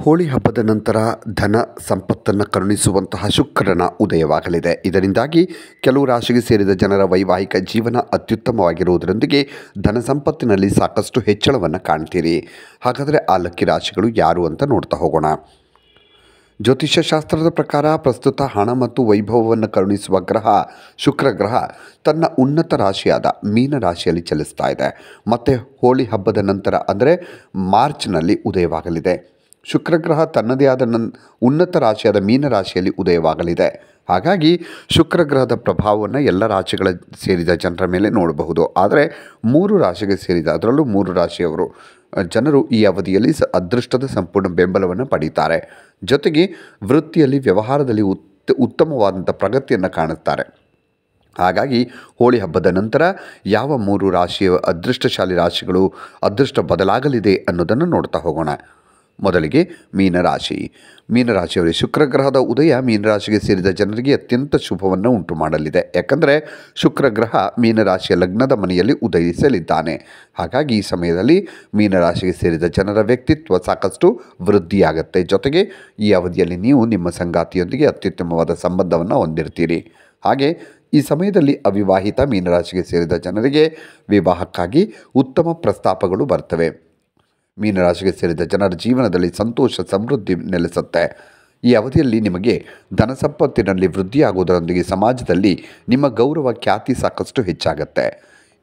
ಹೋಳಿ ಹಬ್ಬದ ನಂತರ ಧನ ಸಂಪತ್ತನ್ನು ಕರುಣಿಸುವಂತಹ ಶುಕ್ರನ ಉದಯವಾಗಲಿದೆ. ಇದರಿಂದಾಗಿ ಕೆಲವು ರಾಶಿಗೆ ಸೇರಿದ ಜನರ ವೈವಾಹಿಕ ಜೀವನ ಅತ್ಯುತ್ತಮವಾಗಿರುವುದರೊಂದಿಗೆ ಧನ ಸಂಪತ್ತಿನಲ್ಲಿ ಸಾಕಷ್ಟು ಹೆಚ್ಚಳವನ್ನು ಕಾಣ್ತೀರಿ. ಹಾಗಾದರೆ ಆ ಲಕ್ಕಿ ರಾಶಿಗಳು ಯಾರು ಅಂತ ನೋಡ್ತಾ ಹೋಗೋಣ. ಜ್ಯೋತಿಷ್ಯ ಶಾಸ್ತ್ರದ ಪ್ರಕಾರ ಪ್ರಸ್ತುತ ಹಣ ಮತ್ತು ವೈಭವವನ್ನು ಕರುಣಿಸುವ ಗ್ರಹ ಶುಕ್ರ ಗ್ರಹ ತನ್ನ ಉನ್ನತ ರಾಶಿಯಾದ ಮೀನ ರಾಶಿಯಲ್ಲಿ ಚಲಿಸ್ತಾ ಇದೆ. ಮತ್ತು ಹೋಳಿ ಹಬ್ಬದ ನಂತರ ಅಂದರೆ ಮಾರ್ಚ್ನಲ್ಲಿ ಉದಯವಾಗಲಿದೆ. ಶುಕ್ರ ಗ್ರಹ ತನ್ನದೇ ಆದ ಉನ್ನತ ರಾಶಿಯಾದ ಮೀನ ರಾಶಿಯಲ್ಲಿ ಉದಯವಾಗಲಿದೆ. ಹಾಗಾಗಿ ಶುಕ್ರ ಗ್ರಹದ ಪ್ರಭಾವವನ್ನು ಎಲ್ಲ ರಾಶಿಗಳ ಸೇರಿದ ಜನರ ಮೇಲೆ ನೋಡಬಹುದು. ಆದರೆ 3 ರಾಶಿಗೆ ಸೇರಿದ ಅದರಲ್ಲೂ 3 ರಾಶಿಯವರು ಜನರು ಈ ಅವಧಿಯಲ್ಲಿ ಅದೃಷ್ಟದ ಸಂಪೂರ್ಣ ಬೆಂಬಲವನ್ನು ಪಡೀತಾರೆ. ಜೊತೆಗೆ ವೃತ್ತಿಯಲ್ಲಿ ವ್ಯವಹಾರದಲ್ಲಿ ಉತ್ತಮವಾದಂಥ ಪ್ರಗತಿಯನ್ನು ಕಾಣುತ್ತಾರೆ. ಹಾಗಾಗಿ ಹೋಳಿ ಹಬ್ಬದ ನಂತರ ಯಾವ 3 ರಾಶಿಯ ಅದೃಷ್ಟಶಾಲಿ ರಾಶಿಗಳು ಅದೃಷ್ಟ ಬದಲಾಗಲಿದೆ ಅನ್ನೋದನ್ನು ನೋಡ್ತಾ ಹೋಗೋಣ. ಮೊದಲಿಗೆ ಮೀನರಾಶಿ. ಮೀನರಾಶಿಯವರಿಗೆ ಶುಕ್ರ ಗ್ರಹದ ಉದಯ ಮೀನರಾಶಿಗೆ ಸೇರಿದ ಜನರಿಗೆ ಅತ್ಯಂತ ಶುಭವನ್ನು ಉಂಟು ಮಾಡಲಿದೆ. ಯಾಕಂದರೆ ಶುಕ್ರ ಗ್ರಹ ಮೀನರಾಶಿಯ ಲಗ್ನದ ಮನೆಯಲ್ಲಿ ಉದಯಿಸಲಿದ್ದಾನೆ. ಹಾಗಾಗಿ ಈ ಸಮಯದಲ್ಲಿ ಮೀನರಾಶಿಗೆ ಸೇರಿದ ಜನರ ವ್ಯಕ್ತಿತ್ವ ಸಾಕಷ್ಟು ವೃದ್ಧಿಯಾಗುತ್ತೆ. ಜೊತೆಗೆ ಈ ಅವಧಿಯಲ್ಲಿ ನೀವು ನಿಮ್ಮ ಸಂಗಾತಿಯೊಂದಿಗೆ ಅತ್ಯುತ್ತಮವಾದ ಸಂಬಂಧವನ್ನು ಹೊಂದಿರ್ತೀರಿ. ಹಾಗೆ ಈ ಸಮಯದಲ್ಲಿ ಅವಿವಾಹಿತ ಮೀನರಾಶಿಗೆ ಸೇರಿದ ಜನರಿಗೆ ವಿವಾಹಕ್ಕಾಗಿ ಉತ್ತಮ ಪ್ರಸ್ತಾಪಗಳು ಬರ್ತವೆ. ಮೀನರಾಶಿಗೆ ಸೇರಿದ ಜನರ ಜೀವನದಲ್ಲಿ ಸಂತೋಷ ಸಮೃದ್ಧಿ ನೆಲೆಸುತ್ತೆ. ಈ ಅವಧಿಯಲ್ಲಿ ನಿಮಗೆ ಧನ ಸಂಪತ್ತಿನಲ್ಲಿ ವೃದ್ಧಿಯಾಗುವುದರೊಂದಿಗೆ ಸಮಾಜದಲ್ಲಿ ನಿಮ್ಮ ಗೌರವ ಖ್ಯಾತಿ ಸಾಕಷ್ಟು ಹೆಚ್ಚಾಗುತ್ತೆ.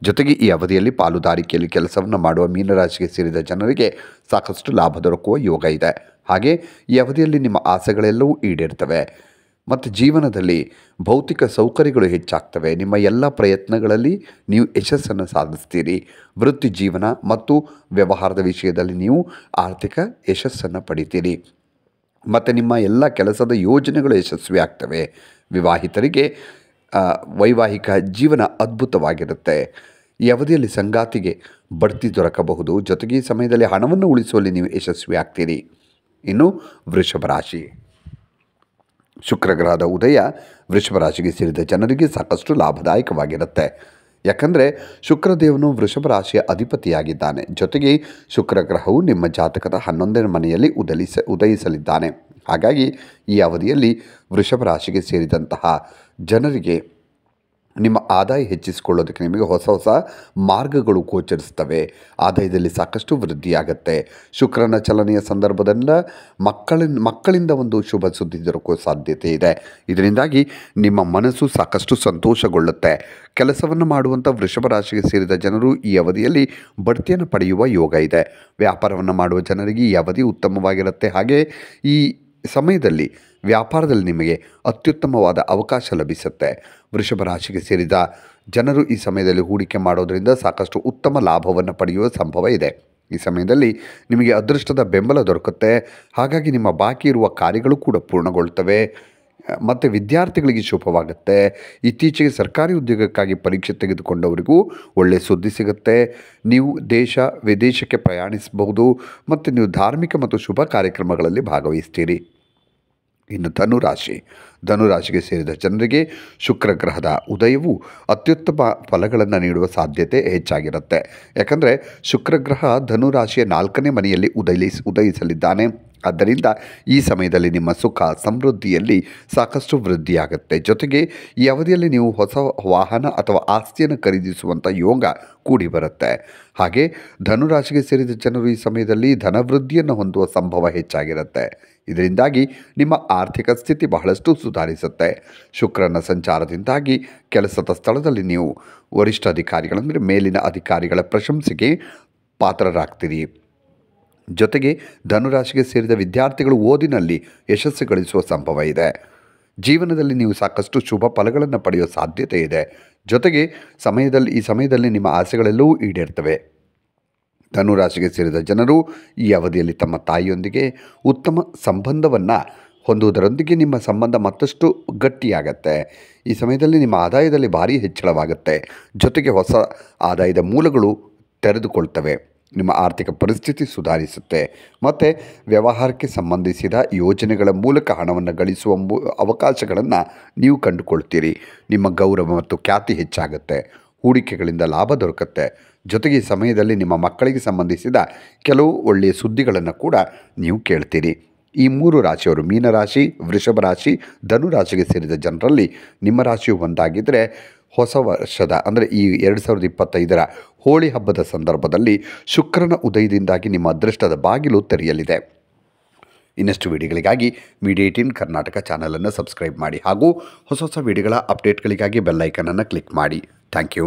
ಜೊತೆಗೆ ಈ ಅವಧಿಯಲ್ಲಿ ಪಾಲುದಾರಿಕೆಯಲ್ಲಿ ಕೆಲಸವನ್ನು ಮಾಡುವ ಮೀನರಾಶಿಗೆ ಸೇರಿದ ಜನರಿಗೆ ಸಾಕಷ್ಟು ಲಾಭ ದೊರಕುವ ಯೋಗ ಇದೆ. ಹಾಗೆ ಈ ಅವಧಿಯಲ್ಲಿ ನಿಮ್ಮ ಆಸೆಗಳೆಲ್ಲವೂ ಈಡೇರ್ತವೆ ಮತ್ತು ಜೀವನದಲ್ಲಿ ಭೌತಿಕ ಸೌಕರ್ಯಗಳು ಹೆಚ್ಚಾಗ್ತವೆ. ನಿಮ್ಮ ಎಲ್ಲ ಪ್ರಯತ್ನಗಳಲ್ಲಿ ನೀವು ಯಶಸ್ಸನ್ನು ಸಾಧಿಸ್ತೀರಿ. ವೃತ್ತಿ ಜೀವನ ಮತ್ತು ವ್ಯವಹಾರದ ವಿಷಯದಲ್ಲಿ ನೀವು ಆರ್ಥಿಕ ಯಶಸ್ಸನ್ನು ಪಡಿತೀರಿ ಮತ್ತು ನಿಮ್ಮ ಎಲ್ಲ ಕೆಲಸದ ಯೋಜನೆಗಳು ಯಶಸ್ವಿ ಆಗ್ತವೆ. ವಿವಾಹಿತರಿಗೆ ವೈವಾಹಿಕ ಜೀವನ ಅದ್ಭುತವಾಗಿರುತ್ತೆ. ಈ ಅವಧಿಯಲ್ಲಿ ಸಂಗಾತಿಗೆ ಬಡ್ತಿ ದೊರಕಬಹುದು. ಜೊತೆಗೆ ಈ ಸಮಯದಲ್ಲಿ ಹಣವನ್ನು ಉಳಿಸುವಲ್ಲಿ ನೀವು ಯಶಸ್ವಿ ಆಗ್ತೀರಿ. ಇನ್ನು ವೃಷಭ ರಾಶಿ. ಶುಕ್ರ ಗ್ರಹದ ಉದಯ ವೃಷಭ ರಾಶಿಗೆ ಸೇರಿದ ಜನರಿಗೆ ಸಾಕಷ್ಟು ಲಾಭದಾಯಕವಾಗಿರುತ್ತೆ. ಯಾಕಂದರೆ ಶುಕ್ರದೇವನು ವೃಷಭ ರಾಶಿಯ ಅಧಿಪತಿಯಾಗಿದ್ದಾನೆ. ಜೊತೆಗೆ ಶುಕ್ರ ಗ್ರಹವು ನಿಮ್ಮ ಜಾತಕದ 11ನೇ ಮನೆಯಲ್ಲಿ ಉದಯಿಸಲಿದ್ದಾನೆ. ಹಾಗಾಗಿ ಈ ಅವಧಿಯಲ್ಲಿ ವೃಷಭ ರಾಶಿಗೆ ಸೇರಿದಂತಹ ಜನರಿಗೆ ನಿಮ್ಮ ಆದಾಯ ಹೆಚ್ಚಿಸಿಕೊಳ್ಳೋದಕ್ಕೆ ನಿಮಗೆ ಹೊಸ ಹೊಸ ಮಾರ್ಗಗಳು ಗೋಚರಿಸ್ತವೆ. ಆದಾಯದಲ್ಲಿ ಸಾಕಷ್ಟು ವೃದ್ಧಿಯಾಗುತ್ತೆ. ಶುಕ್ರನ ಚಲನೆಯ ಸಂದರ್ಭದಿಂದ ಮಕ್ಕಳಿಂದ ಒಂದು ಶುಭ ಸುದ್ದಿ ದೊರಕುವ ಸಾಧ್ಯತೆ ಇದೆ. ಇದರಿಂದಾಗಿ ನಿಮ್ಮ ಮನಸ್ಸು ಸಾಕಷ್ಟು ಸಂತೋಷಗೊಳ್ಳುತ್ತೆ. ಕೆಲಸವನ್ನು ಮಾಡುವಂಥ ವೃಷಭ ರಾಶಿಗೆ ಸೇರಿದ ಜನರು ಈ ಅವಧಿಯಲ್ಲಿ ಬಡ್ತಿಯನ್ನು ಪಡೆಯುವ ಯೋಗ ಇದೆ. ವ್ಯಾಪಾರವನ್ನು ಮಾಡುವ ಜನರಿಗೆ ಈ ಅವಧಿ ಉತ್ತಮವಾಗಿರುತ್ತೆ. ಹಾಗೆ ಈ ಸಮಯದಲ್ಲಿ ವ್ಯಾಪಾರದಲ್ಲಿ ನಿಮಗೆ ಅತ್ಯುತ್ತಮವಾದ ಅವಕಾಶ ಲಭಿಸುತ್ತೆ. ವೃಷಭ ರಾಶಿಗೆ ಸೇರಿದ ಜನರು ಈ ಸಮಯದಲ್ಲಿ ಹೂಡಿಕೆ ಮಾಡೋದರಿಂದ ಸಾಕಷ್ಟು ಉತ್ತಮ ಲಾಭವನ್ನು ಪಡೆಯುವ ಸಂಭವ ಇದೆ. ಈ ಸಮಯದಲ್ಲಿ ನಿಮಗೆ ಅದೃಷ್ಟದ ಬೆಂಬಲ ದೊರಕುತ್ತೆ. ಹಾಗಾಗಿ ನಿಮ್ಮ ಬಾಕಿ ಇರುವ ಕಾರ್ಯಗಳು ಕೂಡ ಪೂರ್ಣಗೊಳ್ತವೆ ಮತ್ತು ವಿದ್ಯಾರ್ಥಿಗಳಿಗೆ ಶುಭವಾಗುತ್ತೆ. ಇತ್ತೀಚೆಗೆ ಸರ್ಕಾರಿ ಉದ್ಯೋಗಕ್ಕಾಗಿ ಪರೀಕ್ಷೆ ತೆಗೆದುಕೊಂಡವರಿಗೂ ಒಳ್ಳೆಯ ಸುದ್ದಿ ಸಿಗುತ್ತೆ. ನೀವು ದೇಶ ವಿದೇಶಕ್ಕೆ ಪ್ರಯಾಣಿಸಬಹುದು ಮತ್ತು ನೀವು ಧಾರ್ಮಿಕ ಮತ್ತು ಶುಭ ಕಾರ್ಯಕ್ರಮಗಳಲ್ಲಿ ಭಾಗವಹಿಸ್ತೀರಿ. ಇನ್ನು ಧನುರಾಶಿಗೆ ಸೇರಿದ ಜನರಿಗೆ ಶುಕ್ರ ಗ್ರಹದ ಉದಯವು ಅತ್ಯುತ್ತಮ ಫಲಗಳನ್ನು ನೀಡುವ ಸಾಧ್ಯತೆ ಹೆಚ್ಚಾಗಿರುತ್ತೆ. ಯಾಕಂದರೆ ಶುಕ್ರ ಗ್ರಹ ಧನುರಾಶಿಯ 4ನೇ ಮನೆಯಲ್ಲಿ ಉದಯಿಸಲಿದ್ದಾನೆ. ಆದ್ದರಿಂದ ಈ ಸಮಯದಲ್ಲಿ ನಿಮ್ಮ ಸುಖ ಸಮೃದ್ಧಿಯಲ್ಲಿ ಸಾಕಷ್ಟು ವೃದ್ಧಿಯಾಗುತ್ತೆ. ಜೊತೆಗೆ ಈ ಅವಧಿಯಲ್ಲಿ ನೀವು ಹೊಸ ವಾಹನ ಅಥವಾ ಆಸ್ತಿಯನ್ನು ಖರೀದಿಸುವಂಥ ಯೋಗ ಕೂಡಿ ಬರುತ್ತೆ. ಹಾಗೆ ಧನುರಾಶಿಗೆ ಸೇರಿದ ಜನರು ಈ ಸಮಯದಲ್ಲಿ ಧನವೃದ್ಧಿಯನ್ನು ಹೊಂದುವ ಸಂಭವ ಹೆಚ್ಚಾಗಿರುತ್ತೆ. ಇದರಿಂದಾಗಿ ನಿಮ್ಮ ಆರ್ಥಿಕ ಸ್ಥಿತಿ ಬಹಳಷ್ಟು ಸುಧಾರಿಸುತ್ತೆ. ಶುಕ್ರನ ಸಂಚಾರದಿಂದಾಗಿ ಕೆಲಸದ ಸ್ಥಳದಲ್ಲಿ ನೀವು ವರಿಷ್ಠ ಅಧಿಕಾರಿಗಳಂದರೆ ಮೇಲಿನ ಅಧಿಕಾರಿಗಳ ಪ್ರಶಂಸೆಗೆ ಪಾತ್ರರಾಗ್ತೀರಿ. ಜೊತೆಗೆ ಧನುರಾಶಿಗೆ ಸೇರಿದ ವಿದ್ಯಾರ್ಥಿಗಳು ಓದಿನಲ್ಲಿ ಯಶಸ್ಸು ಗಳಿಸುವ ಸಂಭವ ಇದೆ. ಜೀವನದಲ್ಲಿ ನೀವು ಸಾಕಷ್ಟು ಶುಭ ಫಲಗಳನ್ನು ಪಡೆಯುವ ಸಾಧ್ಯತೆ ಇದೆ. ಜೊತೆಗೆ ಈ ಸಮಯದಲ್ಲಿ ನಿಮ್ಮ ಆಸೆಗಳೆಲ್ಲವೂ ಈಡೇರ್ತವೆ. ಧನುರಾಶಿಗೆ ಸೇರಿದ ಜನರು ಈ ಅವಧಿಯಲ್ಲಿ ತಮ್ಮ ತಾಯಿಯೊಂದಿಗೆ ಉತ್ತಮ ಸಂಬಂಧವನ್ನು ಹೊಂದುವುದರೊಂದಿಗೆ ನಿಮ್ಮ ಸಂಬಂಧ ಮತ್ತಷ್ಟು ಗಟ್ಟಿಯಾಗತ್ತೆ. ಈ ಸಮಯದಲ್ಲಿ ನಿಮ್ಮ ಆದಾಯದಲ್ಲಿ ಭಾರೀ ಹೆಚ್ಚಳವಾಗುತ್ತೆ. ಜೊತೆಗೆ ಹೊಸ ಆದಾಯದ ಮೂಲಗಳು ತೆರೆದುಕೊಳ್ತವೆ. ನಿಮ್ಮ ಆರ್ಥಿಕ ಪರಿಸ್ಥಿತಿ ಸುಧಾರಿಸುತ್ತೆ ಮತ್ತು ವ್ಯವಹಾರಕ್ಕೆ ಸಂಬಂಧಿಸಿದ ಯೋಜನೆಗಳ ಮೂಲಕ ಹಣವನ್ನು ಗಳಿಸುವ ಅವಕಾಶಗಳನ್ನು ನೀವು ಕಂಡುಕೊಳ್ತೀರಿ. ನಿಮ್ಮ ಗೌರವ ಮತ್ತು ಖ್ಯಾತಿ ಹೆಚ್ಚಾಗುತ್ತೆ. ಹೂಡಿಕೆಗಳಿಂದ ಲಾಭ ದೊರಕುತ್ತೆ. ಜೊತೆಗೆ ಈ ಸಮಯದಲ್ಲಿ ನಿಮ್ಮ ಮಕ್ಕಳಿಗೆ ಸಂಬಂಧಿಸಿದ ಕೆಲವು ಒಳ್ಳೆಯ ಸುದ್ದಿಗಳನ್ನು ಕೂಡ ನೀವು ಕೇಳ್ತೀರಿ. ಈ 3 ರಾಶಿಯವರು ಮೀನರಾಶಿ, ವೃಷಭ ರಾಶಿ, ಧನು ರಾಶಿಗೆ ಸೇರಿದ ಜನರಲ್ಲಿ ನಿಮ್ಮ ರಾಶಿಯು ಒಂದಾಗಿದ್ದರೆ ಹೊಸ ವರ್ಷದ ಅಂದರೆ ಈ 2025ರ ಹೋಳಿ ಹಬ್ಬದ ಸಂದರ್ಭದಲ್ಲಿ ಶುಕ್ರನ ಉದಯದಿಂದಾಗಿ ನಿಮ್ಮ ಅದೃಷ್ಟದ ಬಾಗಿಲು ತೆರೆಯಲಿದೆ. ಇನ್ನಷ್ಟು ವಿಡಿಯೋಗಳಿಗಾಗಿ ಮೀಡಿಯಾ 18 ಕರ್ನಾಟಕ ಚಾನಲನ್ನು ಸಬ್ಸ್ಕ್ರೈಬ್ ಮಾಡಿ ಹಾಗೂ ಹೊಸ ವಿಡಿಯೋಗಳ ಅಪ್ಡೇಟ್ಗಳಿಗಾಗಿ ಬೆಲ್ ಐಕನನ್ನು ಕ್ಲಿಕ್ ಮಾಡಿ. Thank you.